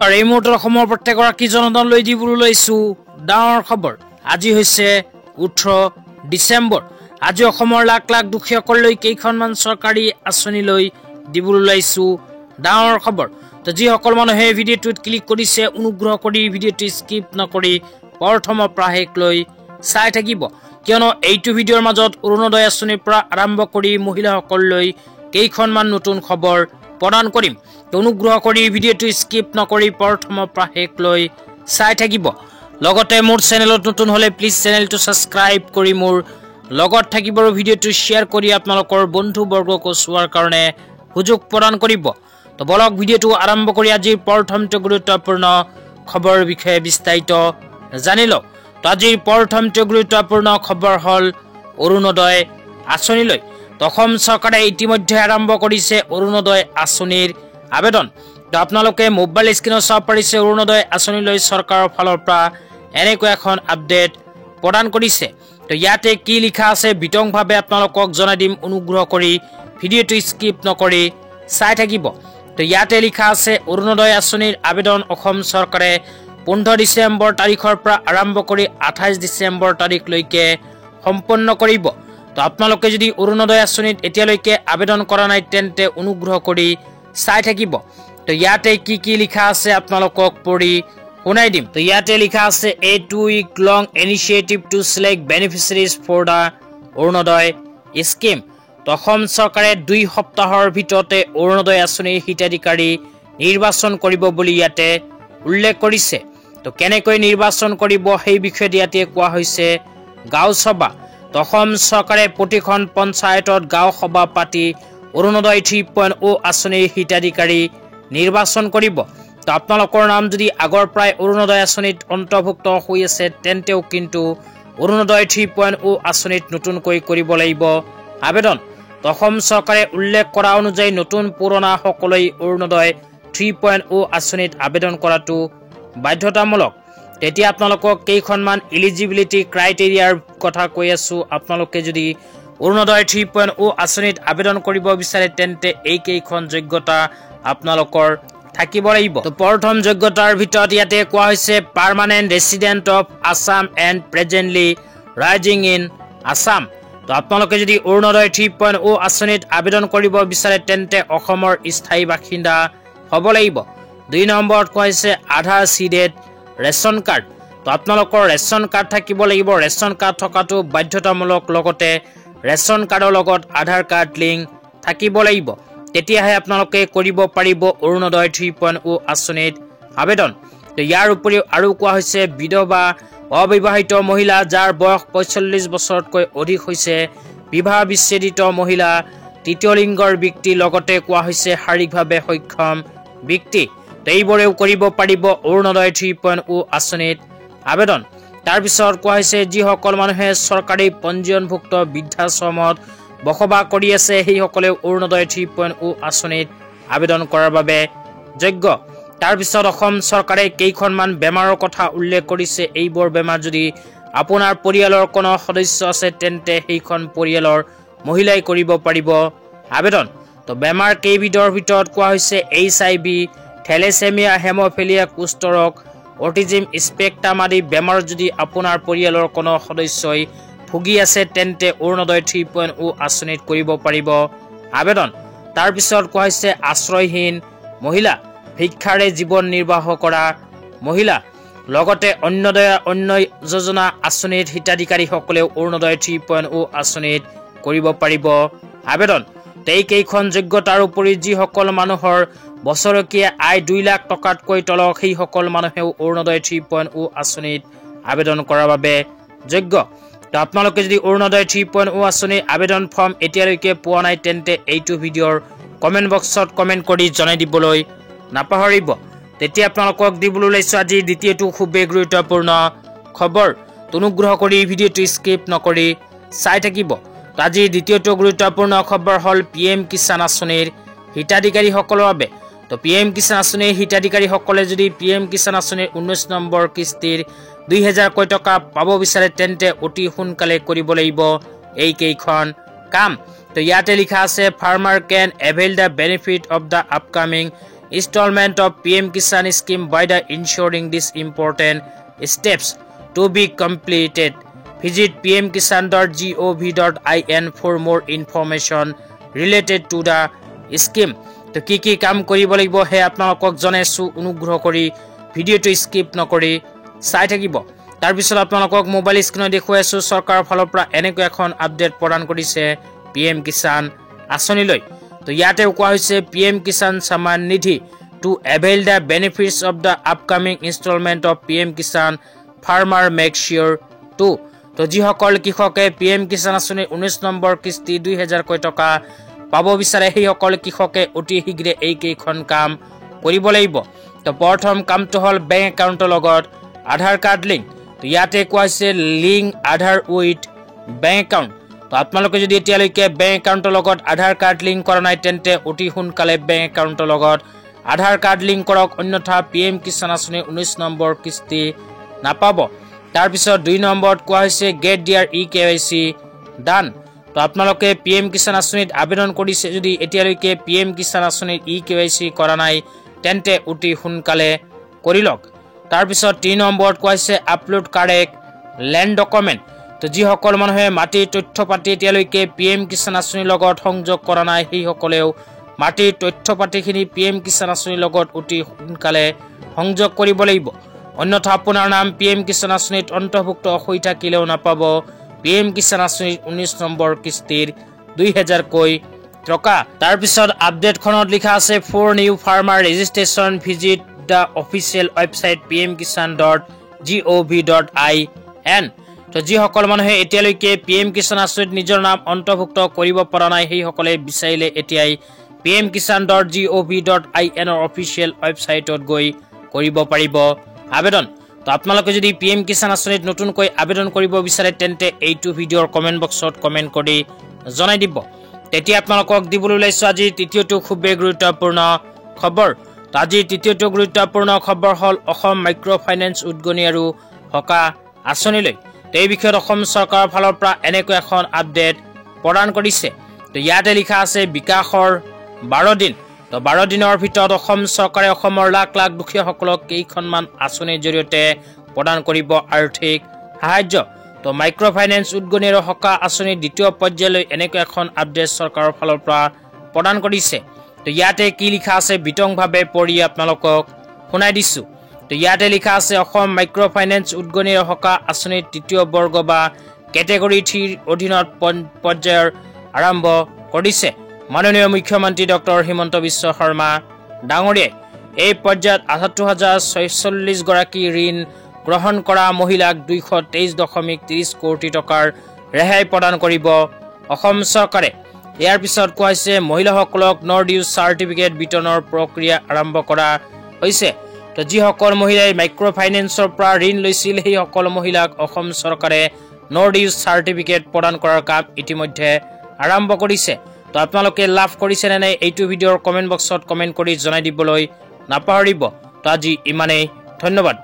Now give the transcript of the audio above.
আৰু এই মুহূৰ্তত অসমৰ প্ৰত্যেকগৰাকী জনতাক লৈ দিবলৈ লৈছো ডাঙৰ খবৰ। আজি হৈছে 18 ডিচেম্বৰ। আজি অসমৰ লাখ লাখ দুখীয়াসকললৈ কেইখনমান চৰকাৰী আঁচনি লৈ দিবলৈ লৈছো ডাঙৰ খবৰ। তো যিসকল মানুহে ভিডিঅ'টোত ক্লিক কৰিছে অনুগ্ৰহ কৰি ভিডিঅ'টো স্কিপ নকৰি প্ৰথমৰ পৰা শেষ লৈ চাই থাকিব, কিয়নো এইটো ভিডিঅ'ৰ মাজত অৰুণোদয় আঁচনিৰ পৰা আৰম্ভ কৰি মহিলাসকললৈ কেইখনমান নতুন খবৰ প্ৰদান কৰিম। অনুগ্ৰহ কৰি ভিডিঅ'টো স্কিপ নকৰি প্ৰথমৰ পৰা শেষ লৈ চাই থাকিব। লগতে মোৰ চেনেলত নতুন হলে প্লিজ চেনেলটো ছাবস্ক্ৰাইব কৰি মোৰ লগত থাকিব আৰু ভিডিঅ'টো শ্বেয়াৰ কৰি আপোনালোকৰ বন্ধুবৰ্গকো চোৱাৰ কাৰণে সুযোগ প্ৰদান কৰিব। তো বলক ভিডিঅ'টো আৰম্ভ কৰি আজিৰ প্ৰথমটো গুৰুত্বপূৰ্ণ খবৰৰ বিষয়ে বিস্তাৰিত জানি লওক। তো আজিৰ প্ৰথমটো গুৰুত্বপূৰ্ণ খবৰ হ'ল অৰুণোদয় আঁচনিলৈ। অসম চৰকাৰে ইতিমধ্যে আৰম্ভ কৰিছে অৰুণোদয় আঁচনিৰ আবেদন। তো আপোনালোকে মোবাইল স্ক্ৰীনত চাব পাৰিছে অৰুণোদয় আঁচনিলৈ চৰকাৰৰ ফালৰ পৰা এনেকৈ এখন আপডেট প্ৰদান কৰিছে। তো ইয়াতে কি লিখা আছে বিতংভাৱে আপোনালোকক জনাই দিম, অনুগ্ৰহ কৰি ভিডিঅ'টো স্কিপ নকৰি চাই থাকিব। তো ইয়াতে লিখা আছে অৰুণোদয় আঁচনিৰ আবেদন অসম চৰকাৰে 15 ডিচেম্বৰ তাৰিখৰ পৰা আৰম্ভ কৰি 28 ডিচেম্বৰ তাৰিখলৈকে সম্পন্ন কৰিব। তো আপোনালোকে যদি অৰুণোদয় আঁচনিত এতিয়ালৈকে আবেদন কৰা নাই তেন্তে অনুগ্ৰহ কৰি চাই থাকিব। তো ইয়াতে কি কি লিখা আছে আপোনালোকক পঢ়ি শুনাই দিম। তো ইয়াতে লিখা আছে a 2 week long initiative to select beneficiaries for the Orunodoi scheme. তো অসম চৰকাৰে 2 সপ্তাহৰ ভিতৰতে অৰুণোদয় আঁচনিৰ হিতাধিকাৰী নিৰ্বাচন কৰিব বুলি ইয়াতে উল্লেখ কৰিছে। তো কেনেকৈ নিৰ্বাচন কৰিব সেই বিষয়ে ইয়াতে কোৱা হৈছে গাঁও সভা। তো অসম চৰকাৰে প্ৰতিখন পঞ্চায়তত গাঁও সভা পাতি অৰুণোদয় 3.0 আঁচনিৰ হিতাধিকাৰী নিৰ্বাচন কৰিব। তো আপোনালোকৰ নাম যদি আগৰ পৰাই অৰুণোদয় আঁচনিত অন্তৰ্ভুক্ত হৈ আছে তেন্তেও কিন্তু অৰুণোদয় 3.0 আঁচনিত নতুনকৈ কৰিব লাগিব আবেদন। তো অসম চৰকাৰে উল্লেখ কৰা অনুযায়ী নতুন পুৰণা সকলোৱে অৰুণোদয় 3.0 আঁচনিত আবেদন কৰাটো বাধ্যতামূলক। তেতিয়া আপোনালোকক কেইখনমান এলিজিবিলিটি ক্ৰাইটেৰিয়াৰ কথা কৈ আছো। আপোনালোকে যদি অৰুণোদয় 3.0 আঁচনিত আবেদন কৰিব বিচাৰে তেন্তে এই কেইখন যোগ্যতা আপোনালোকৰ থাকিব লাগিব। তো প্ৰথম যোগ্যতাৰ ভিতৰত ইয়াতে কোৱা হৈছে permanent resident of Assam and presently rising in Assam. তো আপোনালোকে যদি অৰুণোদয় 3.0 আঁচনিত আবেদন কৰিব বিচাৰে তেন্তে অসমৰ স্থায়ী বাসিন্দা হ'ব লাগিব। 2 নম্বৰত কোৱা হৈছে আধাৰ চিডেড ৰেচন কাৰ্ড। তো আপোনালোকৰ ৰেচন কাৰ্ড থাকিব লাগিব। ৰেচন কাৰ্ড থকাটো বাধ্যতামূলক। লগতে ৰেচন কাৰ্ডৰ লগত আধাৰ কাৰ্ড লিংক থাকিব লাগিব, তেতিয়াহে আপোনালোকে কৰিব পাৰিব অৰুণোদয় 3.0 আঁচনিত আবেদন। তো ইয়াৰ উপৰিও আৰু কোৱা হৈছে বিধৱা অবিবাহিত মহিলা যাৰ বয়স 45 বছৰতকৈ অধিক হৈছে, বিবাহ বিচ্ছেদিত মহিলা, তৃতীয় লিংগৰ ব্যক্তি, লগতে কোৱা হৈছে শাৰীৰিকভাৱে সক্ষম ব্যক্তি। তো এইবোৰেও কৰিব পাৰিব অৰুণোদয় 3.0 আঁচনিত আবেদন। তাৰপিছত কোৱা হৈছে যিসকল মানুহে চৰকাৰী পঞ্জীয়নভুক্ত বৃদ্ধাশ্ৰমত বসবাস কৰি আছে সেইসকলেও অৰুণোদয় 3.0 আঁচনিত আবেদন কৰাৰ বাবে যোগ্য। তাৰপিছত অসম চৰকাৰে কেইখনমান বেমাৰৰ কথা উল্লেখ কৰিছে। এইবোৰ বেমাৰ যদি আপোনাৰ পৰিয়ালৰ কোনো সদস্য আছে তেন্তে সেইখন পৰিয়ালৰ মহিলাই কৰিব পাৰিব আবেদন। তো বেমাৰ কেইবিধৰ ভিতৰত কোৱা হৈছে HIV, থেলেচেমিয়া, হেমোফিলিয়া, কুষ্ঠৰোগ, অটিজিম স্পেক্ট্ৰাম আদি বেমাৰ যদি আপোনাৰ পৰিয়ালৰ কোনো সদস্যই ভুগি আছে তেন্তে অৰুণোদয় 3.0 আঁচনিত কৰিব পাৰিব আবেদন। তাৰপিছত কোৱা হৈছে আশ্ৰয়হীন মহিলা, ভিক্ষাৰে জীৱন নিৰ্বাহ কৰা মহিলা, লগতে অন্য যোজনা আঁচনিৰ হিতাধিকাৰীসকলেও অৰুণোদয় 3.0 আঁচনিত কৰিব পাৰিব আবেদন। এই কেইখন যোগ্যতাৰ উপৰি যিসকল মানুহৰ বছৰকীয়া আয় 2 লাখ টকাতকৈ তলৰ সেইসকল মানুহেও অৰুণোদয় 3.0 আঁচনিত আবেদন কৰাৰ বাবে যোগ্য। তো আপোনালোকে যদি অৰুণোদয় 3.0 আঁচনিৰ আবেদন ফৰ্ম এতিয়ালৈকে পোৱা নাই তেন্তে এইটো ভিডিঅ'ৰ কমেণ্ট বক্সত কমেণ্ট কৰি জনাই দিবলৈ নাপাহৰিব। তেতিয়া আপোনালোকক দিবলৈ লৈছোঁ আজি দ্বিতীয়টো খুবেই গুৰুত্বপূৰ্ণ খবৰ। অনুগ্ৰহ কৰি ভিডিঅ'টো স্কিপ নকৰি চাই থাকিব। তো আজিৰ দ্বিতীয়টো গুৰুত্বপূৰ্ণ খবৰ হ'ল PM কিষাণ আঁচনিৰ হিতাধিকাৰীসকলৰ বাবে। তো PM কিষাণ আঁচনিৰ হিতাধিকাৰীসকলে যদি PM কিষাণ আঁচনিৰ 19 নম্বৰ কিস্তিৰ 2000 টকা পাব বিচাৰে তেন্তে অতি সোনকালে কৰিব লাগিব এই কেইখন কাম। তো ইয়াতে লিখা আছে farmer can avail the benefit of the upcoming installment of PM Kisan scheme by the ensuring these important steps to be completed. Visit pmkisan.gov.in for more information related to the scheme. তো কি কাম কৰিব লাগিব হে আপোনালোকক জনাইছো অনুগ্ৰহ কৰি ভিডিওটো স্কিপ নকৰি চাই থাকিব তাৰ পিছত আপোনালোকক মোবাইল স্ক্ৰিনত দেখুৱাইছো চৰকাৰৰ ফালৰ পৰা এনেকৈ এখন আপডেট প্ৰদান কৰিছে PM কিষাণ আঁচনিলৈ তো ইয়াতে কোৱা হৈছে PM কিষাণ সন্মান নিধি to avail the benefits of the upcoming installment of PM Kisan farmer make sure to তো যিসকল কৃষকে PM কিষাণ আঁচনিৰ 19 নম্বৰ কিস্তি 2000 কোটি টকা পাব বিচাৰে সেই সকল কৃষকে অতি শীঘ্ৰে এই কেইখন কাম কৰিব লাগিব তো প্ৰথম কামটো হল বেংক একাউণ্টৰ লগত আধাৰ কাৰ্ড লিংক তো ইয়াতে কোৱা হৈছে link Aadhaar with bank account তো আপোনালোকে যদি এতিয়ালৈকে বেংক একাউণ্টৰ লগত আধাৰ কাৰ্ড লিংক কৰা নাই তেন্তে অতি সোনকালে বেংক একাউণ্টৰ লগত আধাৰ কাৰ্ড লিংক কৰক অন্যথা PM কিষাণ আঁচনিৰ 19 নম্বৰ কিস্তি নাপাব তাৰ পিছত 2 নম্বৰত কোৱা হৈছে গেট দিয়াৰ EKYC ডান তো আপোনালোকে PM কিষাণ আঁচনিত আবেদন কৰিছে যদি এতিয়ালৈকে PM কিষাণ আঁচনিৰ EKYC কৰা নাই তেন্তে অতি সোনকালে কৰি লওক তাৰ পিছত 3 নম্বৰত কোৱা হৈছে আপলোড কাৰেক্ট ল্যান্ড ডকুমেন্ট তো যিসকল মানুহে মাটিৰ তথ্য পাতি এতিয়ালৈকে PM কিষাণ আঁচনিৰ লগত সংযোগ কৰা নাই সেই সকলেও মাটিৰ তথ্য পাতিখিনি PM কিষাণ আঁচনিৰ লগত অতি সোনকালে সংযোগ কৰিব লাগিব অন্যথা আপোনাৰ নাম PM কিষাণ আঁচনিত অন্তৰ্ভুক্ত হৈ থাকিলেও নাপাব PM কিষাণ আঁচনিৰ 19 নম্বৰ কিস্তিৰ 2000 কোটি টকা তাৰ পিছত আপডেটখনত লিখা আছে for new farmer registration visit the official website pmkisan.gov.in তো যিসকল মানুহে এতিয়ালৈকে PM কিষাণ আঁচনিত নিজৰ নাম অন্তৰ্ভুক্ত কৰিব পৰা নাই সেই সকলে বিচাৰিলে এতিয়াই pmkisan.gov.in ৰ অফিচিয়েল ৱেবছাইটত গৈ কৰিব পাৰিব আবেদন তো আপোনালোকে যদি PM কিষাণ আঁচনিত নতুনকৈ আবেদন কৰিব বিচাৰে তেন্তে এইটো ভিডিওৰ কমেন্ট বক্সত কমেন্ট কৰি জনাই দিব তেতিয়া আপোনালোকক দিবলৈ লৈছো আজি তৃতীয়টো খুবেই গুৰুত্বপূৰ্ণ খবৰ তো আজি তৃতীয়টো গুৰুত্বপূৰ্ণ খবৰ হল অসম মাইক্ৰ ফাইনেন্স উদ্গনি আৰু হকা আঁচনিলৈ তো এই বিষয়ত অসম চৰকাৰৰ ফালৰ পৰা এনেকৈ এখন আপডেট প্ৰদান কৰিছে তো ইয়াতে লিখা আছে বিকাশৰ 12 দিন তো 12 দিনৰ ভিতৰত অসম চৰকাৰে অসমৰ লাখ লাখ দুখীয়াসকলক কেইখনমান আঁচনিৰ জৰিয়তে প্ৰদান কৰিব আৰ্থিক সাহায্য তো মাইক্ৰ ফাইনেন্স উদ্গনি আৰু হকা আঁচনিৰ দ্বিতীয় পৰ্যায়লৈ এনেকৈ এখন আপডেট চৰকাৰৰ ফালৰ পৰা প্ৰদান কৰিছে তো ইয়াতে কি লিখা আছে বিতংভাৱে পঢ়ি আপোনালোকক শুনাই দিছো তো ইয়াতে লিখা আছে অসম মাইক্ৰ ফাইনেন্স উদ্গনি আৰু হকা আঁচনিৰ তৃতীয় বৰ্গ বা কেটেগৰী 3 অধীনত পৰ্যায়ৰ আৰম্ভ কৰিছে মাননীয় মুখ্যমন্ত্ৰী ডক্টৰ হিমন্ত বিশ্ব শৰ্মা ডাঙৰীয়াই এই পৰ্যায়ত ৭৮,046 গৰাকী ঋণ গ্ৰহণ কৰা মহিলাক 223.30 কোটি টকাৰ ৰেহাই প্ৰদান কৰিব অসম চৰকাৰে ইয়াৰ পিছত কোৱা হৈছে মহিলাসকলক নৰ্থ ইষ্ট চাৰ্টিফিকেট বিতৰণৰ প্ৰক্ৰিয়া আৰম্ভ কৰা হৈছে তো যিসকল মহিলাই মাইক্ৰ ফাইনেন্সৰ পৰা ঋণ লৈছিল সেই সকল মহিলাক অসম চৰকাৰে নৰ্থ ইষ্ট চাৰ্টিফিকেট প্ৰদান কৰাৰ কাম ইতিমধ্যে আৰম্ভ কৰিছে তো আপোনালোকে লাভ কৰিছে নে নাই এইটো ভিডিওৰ কমেন্ট বক্সত কমেন্ট কৰি জনাই দিবলৈ নাপাহৰিব তো আজি ইমানেই ধন্যবাদ।